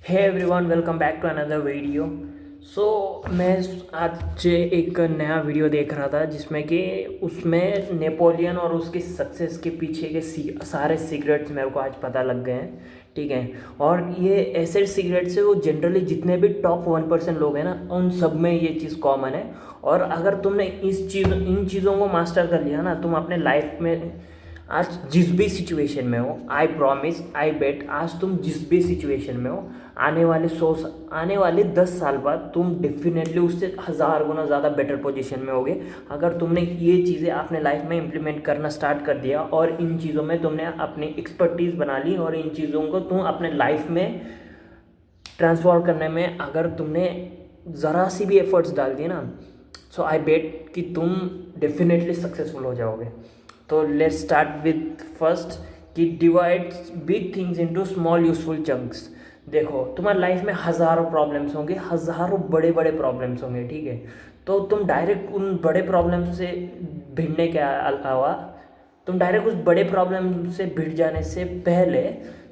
Hey everyone, welcome back to another video. So मैं आज एक नया वीडियो देख रहा था जिसमें कि उसमें नेपोलियन और उसकी सक्सेस के पीछे के सारे सीक्रेट्स मेरे को आज पता लग गए हैं। ठीक है। और ये ऐसे सीक्रेट्स है वो जनरली जितने भी टॉप 1% लोग हैं ना, उन सब में ये चीज़ कॉमन है। और अगर तुमने इन चीज़ों को मास्टर कर लिया ना, तुम अपने लाइफ में आज जिस भी सिचुएशन में हो, आई प्रॉमिस, आई बेट, आज तुम जिस भी सिचुएशन में हो, आने वाले 10 साल बाद तुम डेफिनेटली उससे 1000 गुना ज़्यादा बेटर पोजीशन में होगे। अगर तुमने ये चीज़ें अपने लाइफ में इम्प्लीमेंट करना स्टार्ट कर दिया और इन चीज़ों में तुमने अपनी एक्सपर्टीज़ बना ली और इन चीज़ों को तुम अपने लाइफ में ट्रांसफॉर्म करने में अगर तुमने ज़रा सी भी एफर्ट्स डाल दिए ना, सो आई बेट कि तुम डेफिनेटली सक्सेसफुल हो जाओगे। तो लेट्स स्टार्ट विथ फर्स्ट कि divide big things into small useful chunks. देखो, तुम्हारी लाइफ में हज़ारों प्रॉब्लम्स होंगे, हज़ारों बड़े बड़े प्रॉब्लम्स होंगे। ठीक है। तो तुम डायरेक्ट उन बड़े प्रॉब्लम से भिड़ने के अलावा, तुम डायरेक्ट उस बड़े प्रॉब्लम से भिड़ जाने से पहले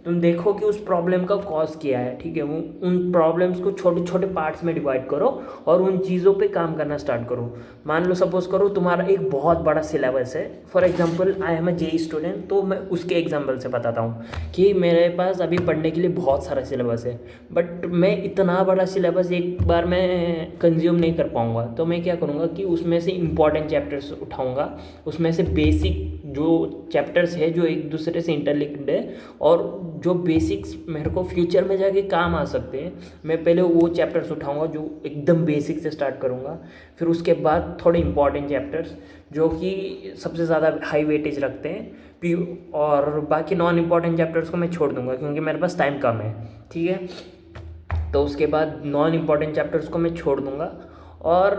तुम देखो कि उस प्रॉब्लम का कॉज क्या है। ठीक है। वो उन प्रॉब्लम्स को छोटे छोटे पार्ट्स में डिवाइड करो और उन चीज़ों पे काम करना स्टार्ट करो। मान लो, सपोज करो तुम्हारा एक बहुत बड़ा सिलेबस है। For example, I am a JEE student, तो मैं उसके एग्जांपल से बताता हूँ कि मेरे पास अभी पढ़ने के लिए बहुत सारा सिलेबस है, बट मैं इतना बड़ा सिलेबस एक बार मैं कंज्यूम नहीं कर पाऊँगा। तो मैं क्या करूँगा कि उसमें से इंपॉर्टेंट चैप्टर्स उठाऊँगा, उसमें से बेसिक जो चैप्टर्स है जो एक दूसरे से इंटरलिंक्ड है और जो बेसिक्स मेरे को फ्यूचर में जाके काम आ सकते हैं, मैं पहले वो चैप्टर्स उठाऊंगा जो एकदम बेसिक से स्टार्ट करूंगा। फिर उसके बाद थोड़े इंपॉर्टेंट चैप्टर्स जो कि सबसे ज़्यादा हाई वेटेज रखते हैं, और बाकी नॉन इम्पॉर्टेंट चैप्टर्स को मैं छोड़ दूंगा क्योंकि मेरे पास टाइम कम है। ठीक है। तो उसके बाद नॉन इम्पॉर्टेंट चैप्टर्स को मैं छोड़ दूंगा। और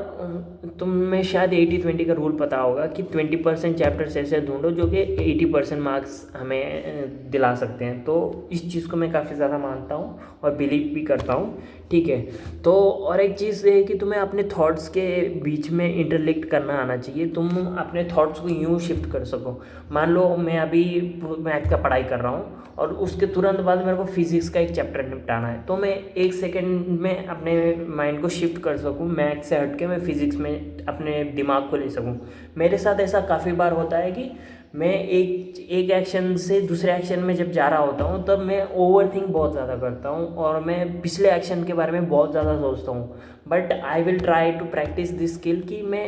तुम्हें शायद 80-20 का रूल पता होगा कि 20% चैप्टर्स ऐसे ढूंढो जो कि 80% मार्क्स हमें दिला सकते हैं। तो इस चीज़ को मैं काफ़ी ज़्यादा मानता हूँ और बिलीव भी करता हूँ। ठीक है। तो और एक चीज़ ये है कि तुम्हें अपने थॉट्स के बीच में इंटरलिंक्ट करना आना चाहिए। तुम अपने थॉट्स को यूँ शिफ्ट कर सको। मान लो मैं अभी मैथ का पढ़ाई कर रहा हूँ और उसके तुरंत बाद मेरे को फिजिक्स का एक चैप्टर निपटाना है, तो मैं 1 सेकेंड में अपने माइंड को शिफ्ट कर सकूँ, मैथ से हट के मैं फिजिक्स में अपने दिमाग को ले सकूँ। मेरे साथ ऐसा काफ़ी बार होता है कि मैं एक एक्शन से दूसरे एक्शन में जब जा रहा होता हूँ तब मैं ओवर थिंक बहुत ज़्यादा करता हूँ और मैं पिछले एक्शन के बारे में बहुत ज़्यादा सोचता हूँ। But I will try to practise this skill कि मैं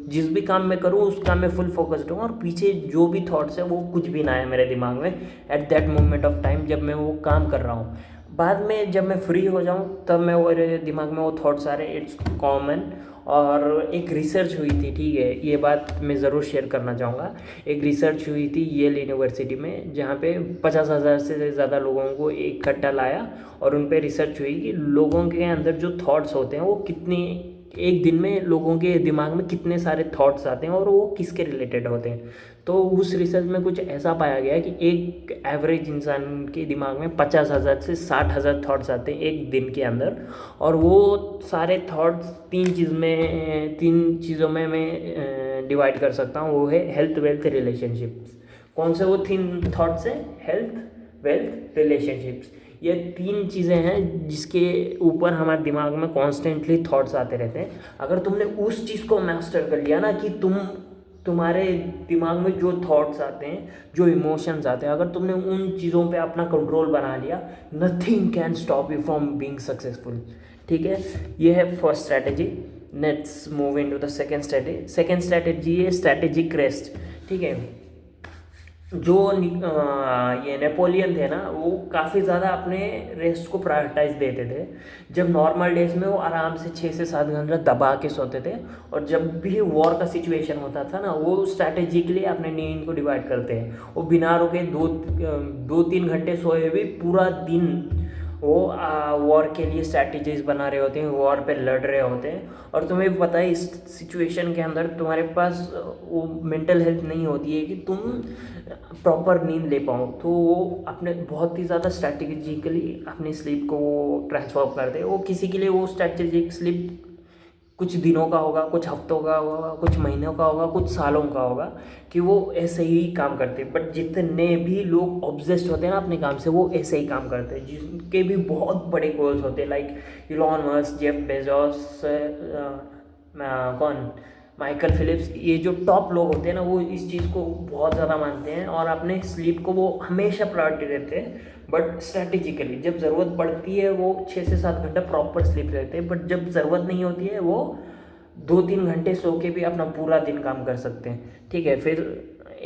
जिस भी काम में करूँ उस काम में फुल फोकस्ड हूँ और पीछे जो भी थॉट्स है वो कुछ भी ना है मेरे दिमाग में at that moment of time जब मैं वो काम कर रहा हूँ। बाद में जब मैं फ्री हो जाऊँ तब मैं मेरे दिमाग में वो थॉट्स आ रहे, इट्स कॉमन। और एक रिसर्च हुई थी, ठीक है, ये बात मैं ज़रूर शेयर करना चाहूँगा। एक रिसर्च हुई थी येल यूनिवर्सिटी में जहाँ पे 50,000 से ज़्यादा लोगों को इकट्ठा लाया और उन पे रिसर्च हुई कि लोगों के अंदर जो थॉट्स होते हैं वो कितनी, एक दिन में लोगों के दिमाग में कितने सारे थॉट्स आते हैं और वो किसके रिलेटेड होते हैं। तो उस रिसर्च में कुछ ऐसा पाया गया कि एक एवरेज इंसान के दिमाग में 50,000 से 60,000 थॉट्स आते हैं एक दिन के अंदर। और वो सारे थॉट्स तीन चीज़ों में मैं डिवाइड कर सकता हूँ। वो है हेल्थ, वेल्थ, रिलेशनशिप्स। कौन से वो तीन थॉट्स हैं? Health, wealth, relationships. ये तीन चीज़ें हैं जिसके ऊपर हमारे दिमाग में कॉन्स्टेंटली थॉट्स आते रहते हैं। अगर तुमने उस चीज़ को मास्टर कर लिया ना कि तुम्हारे दिमाग में जो थॉट्स आते हैं, जो इमोशंस आते हैं, अगर तुमने उन चीज़ों पे अपना कंट्रोल बना लिया, nothing can stop you from being successful. ठीक है। ये है first strategy. Let's move into the second strategy है स्ट्रैटेजिक रेस्ट। ठीक है। जो ये नेपोलियन थे ना, वो काफ़ी ज़्यादा अपने रेस्ट को प्रायोरिटाइज देते थे। जब नॉर्मल डेज में वो आराम से 6 से 7 घंटा दबा के सोते थे और जब भी वॉर का सिचुएशन होता था ना, वो स्ट्रैटेजिकली अपने नींद को डिवाइड करते हैं। वो बिना रुके 2-3 घंटे सोए भी पूरा दिन वो वॉर के लिए स्ट्रैटेजीज बना रहे होते हैं, वॉर पे लड़ रहे होते हैं। और तुम्हें पता है इस सिचुएशन के अंदर तुम्हारे पास वो मेंटल हेल्थ नहीं होती है कि तुम प्रॉपर नींद ले पाओ। तो वो अपने बहुत ही ज़्यादा स्ट्रैटेजिकली अपनी स्लीप को वो ट्रांसफॉर्म करते हैं। वो किसी के लिए वो स्ट्रैटेजिक स्लीप कुछ दिनों का होगा, कुछ हफ्तों का होगा, कुछ महीनों का होगा, कुछ सालों का होगा कि वो ऐसे ही काम करते हैं। बट जितने भी लोग ऑब्सेस्ड होते हैं ना अपने काम से, वो ऐसे ही काम करते हैं, जिनके भी बहुत बड़े गोल्स होते हैं, like Elon Musk, Jeff Bezos, कौन, माइकल फिलिप्स। ये जो टॉप लोग होते हैं ना, वो इस चीज़ को बहुत ज़्यादा मानते हैं और अपने स्लीप को वो हमेशा प्रायोरिटी देते हैं। बट स्ट्रैटेजिकली जब ज़रूरत पड़ती है वो 6 से 7 घंटा प्रॉपर स्लीप लेते हैं, बट जब ज़रूरत नहीं होती है वो 2-3 घंटे सो के भी अपना पूरा दिन काम कर सकते हैं। ठीक है, फिर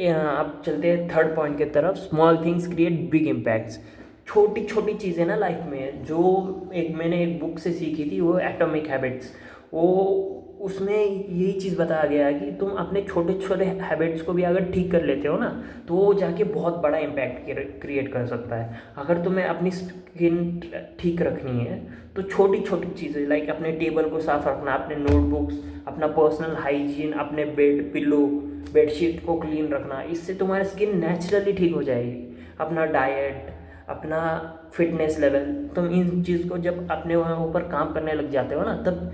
अब चलते हैं थर्ड पॉइंट की तरफ। Small things create big impacts. छोटी छोटी चीज़ें ना लाइफ में, जो मैंने एक बुक से सीखी थी, वो एटॉमिक हैबिट्स। वो उसमें यही चीज़ बताया गया है कि तुम अपने छोटे छोटे हैबिट्स को भी अगर ठीक कर लेते हो ना, तो वो जाके बहुत बड़ा इम्पैक्ट क्रिएट कर सकता है। अगर तुम्हें अपनी स्किन ठीक रखनी है तो छोटी छोटी चीज़ें, लाइक अपने टेबल को साफ रखना, अपने नोटबुक्स, अपना पर्सनल हाइजीन, अपने बेड पिलो बेडशीट को क्लीन रखना, इससे तुम्हारी स्किन नेचुरली ठीक हो जाएगी। अपना डाइट, अपना फिटनेस लेवल, तुम इन चीज़ को जब अपने वहाँ ऊपर काम करने लग जाते हो ना, तब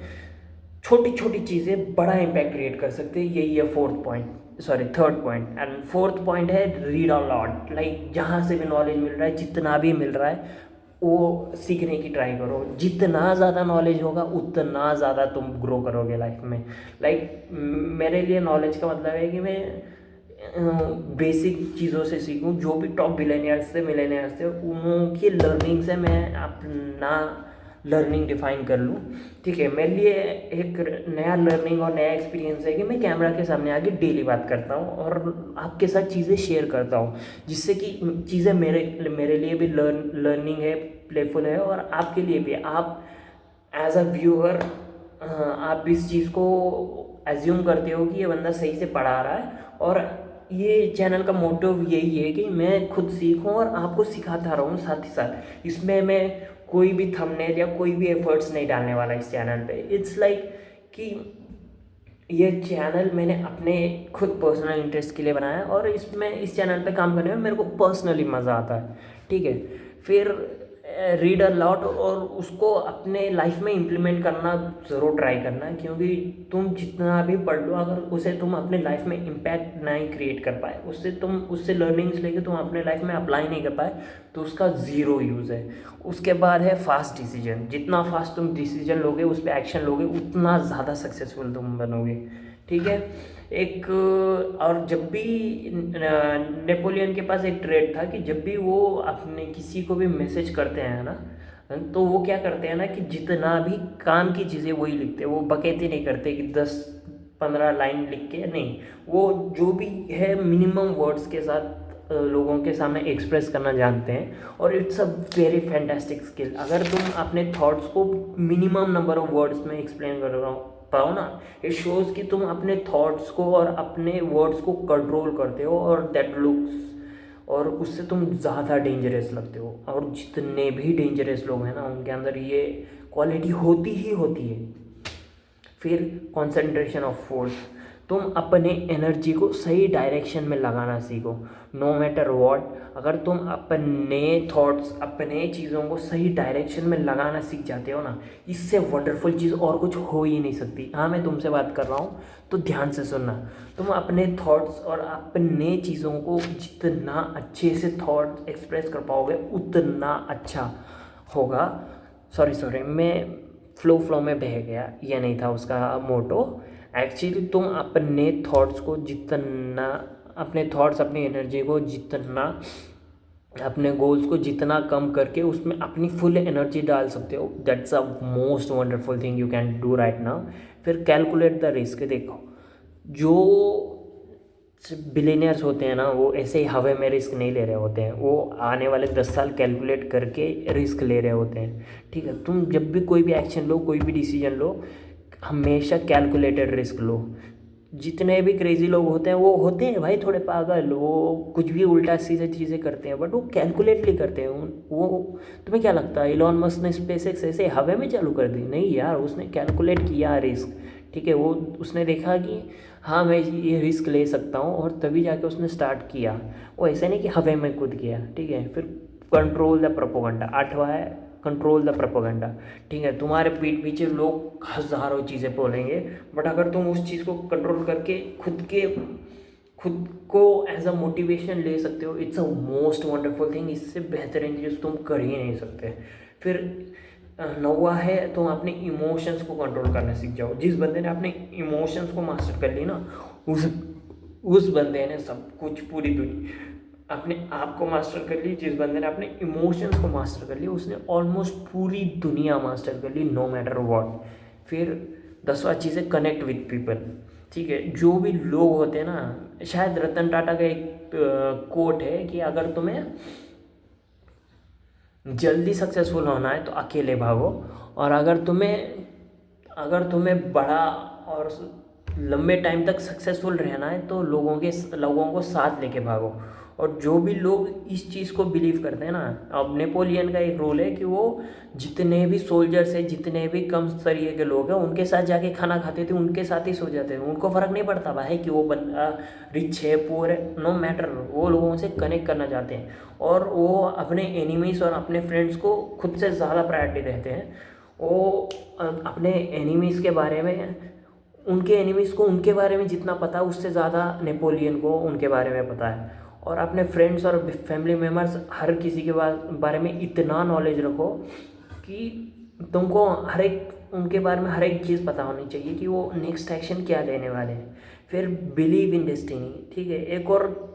छोटी छोटी चीज़ें बड़ा इम्पैक्ट क्रिएट कर सकते हैं। यही है third point. And fourth point है रीड अ लॉट। लाइक जहाँ से भी नॉलेज मिल रहा है, जितना भी मिल रहा है, वो सीखने की ट्राई करो। जितना ज़्यादा नॉलेज होगा उतना ज़्यादा तुम ग्रो करोगे लाइफ में। लाइक मेरे लिए नॉलेज का मतलब है कि मैं बेसिक चीज़ों से सीखूं। जो भी टॉप बिलियनियर्स थे, मिलेनियर्स थे, उनकी लर्निंग से मैं अपना लर्निंग डिफाइन कर लूँ। ठीक है, मेरे लिए एक नया लर्निंग और नया एक्सपीरियंस है कि मैं कैमरा के सामने आके डेली बात करता हूँ और आपके साथ चीज़ें शेयर करता हूँ, जिससे कि चीज़ें मेरे लिए भी लर्निंग है, प्लेफुल है, और आपके लिए भी। आप एज अ व्यूअर आप इस चीज़ को एज्यूम करते हो कि ये बंदा सही से पढ़ा रहा है, और ये चैनल का मोटिव यही है कि मैं खुद सीखूं और आपको सिखाता रहूं साथ ही साथ। इसमें मैं कोई भी थंबनेल या कोई भी एफर्ट्स नहीं डालने वाला इस चैनल पे। इट्स लाइक कि ये चैनल मैंने अपने खुद पर्सनल इंटरेस्ट के लिए बनाया है, और इस चैनल पे काम करने में मेरे को पर्सनली मज़ा आता है। ठीक है, फिर रीड अ लॉट, और उसको अपने लाइफ में इम्प्लीमेंट करना ज़रूर ट्राई करना है, क्योंकि तुम जितना भी पढ़ लो, अगर उसे तुम अपने लाइफ में इम्पैक्ट नहीं क्रिएट कर पाए, उससे लर्निंग्स लेके तुम अपने लाइफ में अप्लाई नहीं कर पाए, तो उसका ज़ीरो यूज़ है। उसके बाद है फास्ट डिसीजन। जितना फास्ट तुम डिसीजन लोगे, उस पर एक्शन लोगे, उतना ज़्यादा सक्सेसफुल तुम बनोगे। ठीक है, एक और जब भी नेपोलियन के पास एक ट्रेड था कि जब भी वो अपने किसी को भी मैसेज करते हैं ना, तो वो क्या करते हैं ना कि जितना भी काम की चीज़ें वही लिखते हैं। वो बकैती नहीं करते कि 10-15 लाइन लिख के, नहीं, वो जो भी है मिनिमम वर्ड्स के साथ लोगों के सामने एक्सप्रेस करना जानते हैं, और it's a very fantastic skill. अगर तुम अपने थॉट्स को मिनिमम नंबर ऑफ वर्ड्स में एक्सप्लेन कर पाओ ना, इट शोज़ कि तुम अपने थॉट्स को और अपने वर्ड्स को कंट्रोल करते हो, और दैट लुक्स, और उससे तुम ज़्यादा डेंजरस लगते हो। और जितने भी डेंजरस लोग हैं ना, उनके अंदर ये क्वालिटी होती ही होती है। फिर कंसंट्रेशन ऑफ फोर्स। तुम अपने एनर्जी को सही डायरेक्शन में लगाना सीखो, नो मैटर व्हाट। अगर तुम अपने थॉट्स, अपने चीज़ों को सही डायरेक्शन में लगाना सीख जाते हो ना, इससे वंडरफुल चीज़ और कुछ हो ही नहीं सकती। हाँ, मैं तुमसे बात कर रहा हूँ तो ध्यान से सुनना। तुम अपने थॉट्स और अपने चीज़ों को जितना अच्छे से थॉट एक्सप्रेस कर पाओगे, उतना अच्छा होगा। सॉरी, मैं फ्लो में बह गया, ये नहीं था उसका मोटो। एक्चुअली तुम अपने थॉट्स को जितना, अपने थॉट्स, अपनी एनर्जी को जितना, अपने गोल्स को जितना कम करके उसमें अपनी फुल एनर्जी डाल सकते हो, that's a most wonderful thing you can do right now. फिर कैलकुलेट द रिस्क। देखो, जो बिलीनियर्स होते हैं ना, वो ऐसे ही हवा में रिस्क नहीं ले रहे होते हैं, वो आने वाले 10 साल कैलकुलेट करके रिस्क ले रहे होते हैं। ठीक है, तुम जब भी कोई भी एक्शन लो, कोई भी डिसीजन लो, हमेशा कैलकुलेटेड रिस्क लो। जितने भी क्रेजी लोग होते हैं, वो होते हैं भाई थोड़े पागल, वो कुछ भी उल्टा सीधे चीज़ें करते हैं, बट वो कैलकुलेटली करते हैं। वो, तुम्हें क्या लगता है इलॉन मस्क ने स्पेसएक्स ऐसे हवा में चालू कर दी? नहीं यार, उसने कैलकुलेट किया रिस्क। ठीक है, वो उसने देखा कि हाँ मैं ये रिस्क ले सकता हूँ, और तभी जाके उसने स्टार्ट किया। वो ऐसा नहीं कि हवा में कूद गया। ठीक है, फिर कंट्रोल द प्रोपोगंडा। 8वां है कंट्रोल द प्रोपेगेंडा। ठीक है, तुम्हारे पीठ पीछे लोग हज़ारों चीज़ें बोलेंगे, बट अगर तुम उस चीज़ को कंट्रोल करके खुद को एज अ मोटिवेशन ले सकते हो, it's a most wonderful thing. इससे बेहतरीन चीज़ तुम कर ही नहीं सकते। फिर नौवा है, तुम अपने इमोशंस को कंट्रोल करना सीख जाओ। जिस बंदे ने अपने इमोशंस को मास्टर कर ली ना, उस बंदे ने सब कुछ, पूरी दुनिया, अपने आप को मास्टर कर ली। जिस बंदे ने अपने इमोशंस को मास्टर कर लिया, उसने ऑलमोस्ट पूरी दुनिया मास्टर कर ली, नो मैटर व्हाट। फिर 10वां चीज़ है कनेक्ट विद पीपल। ठीक है, जो भी लोग होते हैं ना, शायद रतन टाटा का एक कोट है कि अगर तुम्हें जल्दी सक्सेसफुल होना है तो अकेले भागो, और अगर तुम्हें बड़ा और लंबे टाइम तक सक्सेसफुल रहना है तो लोगों को साथ लेके भागो। और जो भी लोग इस चीज़ को बिलीव करते हैं ना, अब नेपोलियन का एक रूल है कि वो जितने भी सोल्जर्स हैं, जितने भी कम स्तरीय के लोग हैं, उनके साथ जाके खाना खाते थे, उनके साथ ही सो जाते थे। उनको फ़र्क नहीं पड़ता भाई कि वो बंदा रिच है पुअर है, नो मैटर। वो लोगों से कनेक्ट करना चाहते हैं, और वो अपने एनिमीज़ और अपने फ्रेंड्स को खुद से ज़्यादा प्रायोरिटी देते हैं। वो अपने एनिमीज़ के बारे में, उनके एनिमीज़ को उनके बारे में जितना पता है, उससे ज़्यादा नेपोलियन को उनके बारे में पता है। और अपने फ्रेंड्स और फैमिली मेम्बर्स, हर किसी के बारे में इतना नॉलेज रखो कि तुमको उनके बारे में हर एक चीज़ पता होनी चाहिए कि वो नेक्स्ट एक्शन क्या लेने वाले हैं। फिर बिलीव इन डेस्टिनी। ठीक है, एक और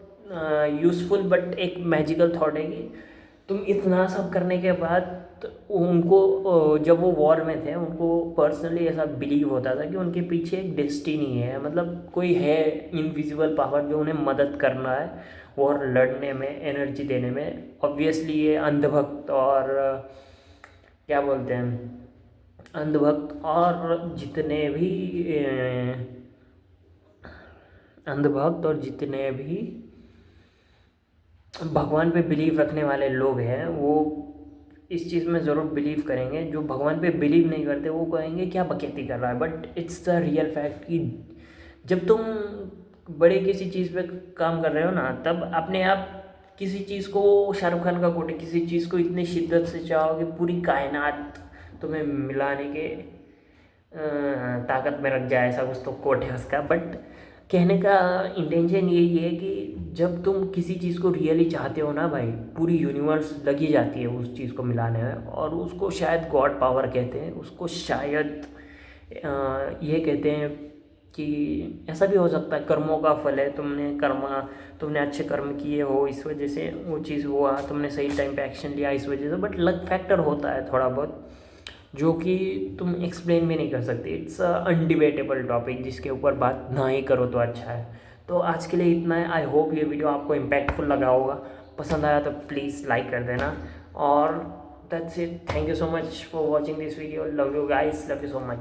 यूज़फुल बट एक मैजिकल थॉट है कि तुम इतना सब करने के बाद उनको, जब वो वॉर में थे, उनको पर्सनली ऐसा बिलीव होता था कि उनके पीछे एक डेस्टिनी है, मतलब कोई है इनविजिबल पावर जो उन्हें मदद करना है वॉर लड़ने में, एनर्जी देने में। ऑब्वियसली ये अंधभक्त और क्या बोलते हैं, अंधभक्त और जितने भी भगवान पे बिलीव रखने वाले लोग हैं, वो इस चीज़ में ज़रूर बिलीव करेंगे। जो भगवान पे बिलीव नहीं करते वो कहेंगे क्या बकैती कर रहा है, but it's the real fact कि जब तुम बड़े किसी चीज़ पे काम कर रहे हो ना, तब अपने आप किसी चीज़ को, शाहरुख खान का कोट है, किसी चीज़ को इतनी शिद्दत से चाहो कि पूरी कायनात तुम्हें मिलाने के ताकत में रख जाए, ऐसा कुछ तो कोट है उसका। बट कहने का इंटेंशन यही है कि जब तुम किसी चीज़ को रियली चाहते हो ना भाई, पूरी यूनिवर्स लगी जाती है उस चीज़ को मिलाने में, और उसको शायद गॉड पावर कहते हैं, उसको शायद ये कहते हैं कि ऐसा भी हो सकता है कर्मों का फल है। तुमने अच्छे कर्म किए हो, इस वजह से वो चीज़ हुआ, तुमने सही टाइम पे एक्शन लिया इस वजह से। बट लक फैक्टर होता है थोड़ा बहुत, जो कि तुम एक्सप्लेन भी नहीं कर सकते। इट्स अ अनडिबेटेबल टॉपिक जिसके ऊपर बात ना ही करो तो अच्छा है। तो आज के लिए इतना है। आई होप ये वीडियो आपको इम्पैक्टफुल लगा होगा। पसंद आया तो प्लीज़ लाइक कर देना, और that's it. Thank you so much for watching this video. Love you guys, love you so much.